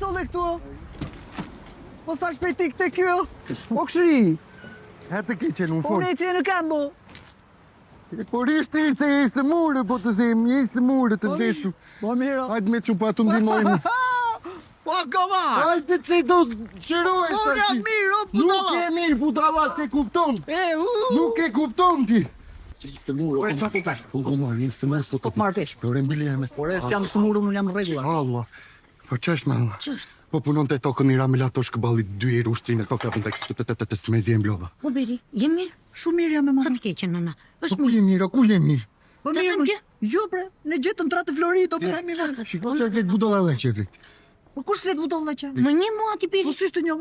solle këtu? Po sa shpejti këtë kjo? O këshri? E të ki që në Po unë e që në kam, bo. Por ishte irë e së mure, po të them, e së mure të ndesu. Po miro. Hajtë me që pa të ndimojnë. Po koma! Hajtë që do të qërojsh Po të jam mirë, o putalla! Nuk e mirë, putalla, se kupton. Nuk e kupton ti. Së mure, Ore, qa këtë? së mure, së Po të marrë pesh. Ore, mbili e me. Ore, që jam së murë, unë jam në regullar. Allah, po qesh me Allah. Qështë? Po punon të tokën i ramelator shkëballit 2 herë ushtrinë e kokë apën të smezi e mblodha. Po beri, jem mirë? Shumë mirë jam e Ha më. të keqen, nëna. Po Është ku mirë. je mirë, ku je mirë? Po Të mirë, them më. kje? Jo, bre, në gjetën tratë Florit, o bre, mirë. Shiko që vlet budalla dhe që vlet. Po kush let buton dhe që? Më një mua ti biri. Po si të një,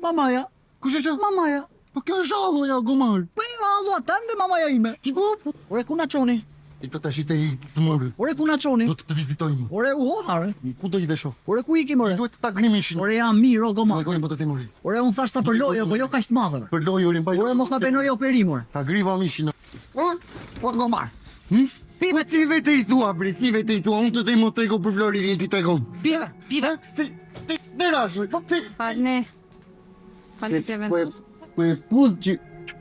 mamaja. Kush e që? Mamaja. Po kjo është allo ja gomar. Po e allo atan dhe mamaja ime. Ore, ku na qoni? I të tash se i smurë. Ore, ku na qoni? Do të vizitojmë. Ore, u honare. Ku do i dhe shoh? Ore, ku ikim, ore? Duhet të ta grimishin. Ore, jam mirë, o goma. Po e gojnë po të temuri. Ore, unë thash sa për lojë, po jo ka ishtë madhe. Për lojë urin bajtë. Ore, mos na penoj operim, ore. Ta griva mishin. Po të gomar. Po si vete i thua, bre, si vete i thua. Unë të të mos trego për Floririn, ti tregon. Pive, pive. Se ti sterash. Po ti Falne. Falne të vendos. po e puth që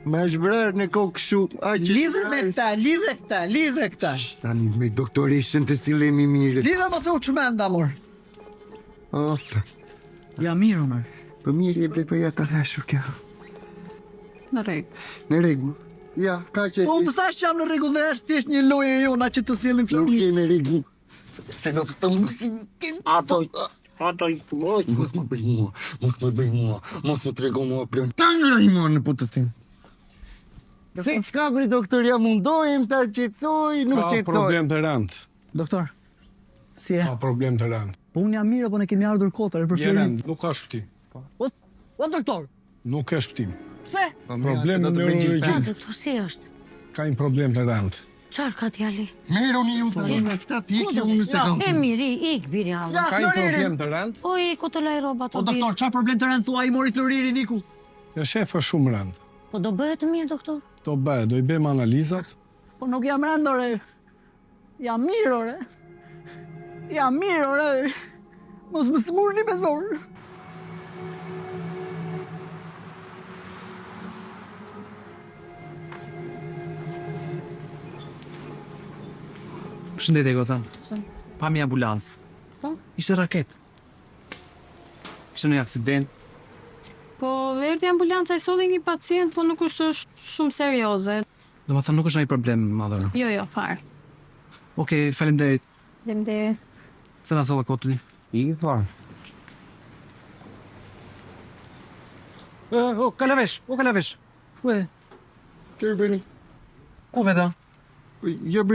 më është vrarë në kokë kështu. Ai që Lidhe me këta, lidhe këta, lidhe këta. tani me doktoreshën të sillemi mirë. Lidhe mos e u çmenda, amor. Oh, Ja mirë, amor. po mirë e bre, po ja ta thashur kjo. Në rregull. Në rregull. Ja, ka që Po unë të thash që jam në rregull dhe është thjesht një lojë e jona që të sjellim nuk Florin. je në rregull. Se do të musim ato i mos më bëj mua, mos më bëj mua, mos më trego mua plën. Tanë Raimon po të them. Se çka bre doktor, ja mundohem ta qetësoj, nuk Ka qetësoj. problem të rënd. Doktor, si e? Ka problem të rënd. Po unë jam mirë, po ne kemi ardhur kotër për Je Florin. rënd, nuk ka shpëtim. Po doktor, Nuk ka shpëtim. pse? Problem do të bëj neurologjik. gjithë. Ha, doktor, si është? Ka një problem të rënd. Qarë ka djali? Meroni ju të këta ti Ku kjo do unë vi? se kam. E miri, ik biri Allah. Ka një problem të rënd. O, i ku të laj roba Po të biri. doktor, çfarë problem të rënd thua i mori Floririn iku? Në shef është shumë rënd. Po do bëhet të mirë, doktor? Do bëhet, do i bëjmë analizat. Po nuk jam rënd, ore. Jam mirë, ore. Jam mirë, ore. Mos më smurni me dhorë. Përshëndetje goca. Pami ambulancë. Po? Ishte raket. Ishte në aksident. Po, erdi ambulanca i solli një pacient, po nuk është shumë serioze. Do më thënë nuk është ndonjë problem madhër. Jo, jo, farë. Okej, faleminderit. Faleminderit. Se na solla kotulli. I farë. O, kalavesh, o kalavesh. Ku e? Kërë bëni. Ku veda? Ja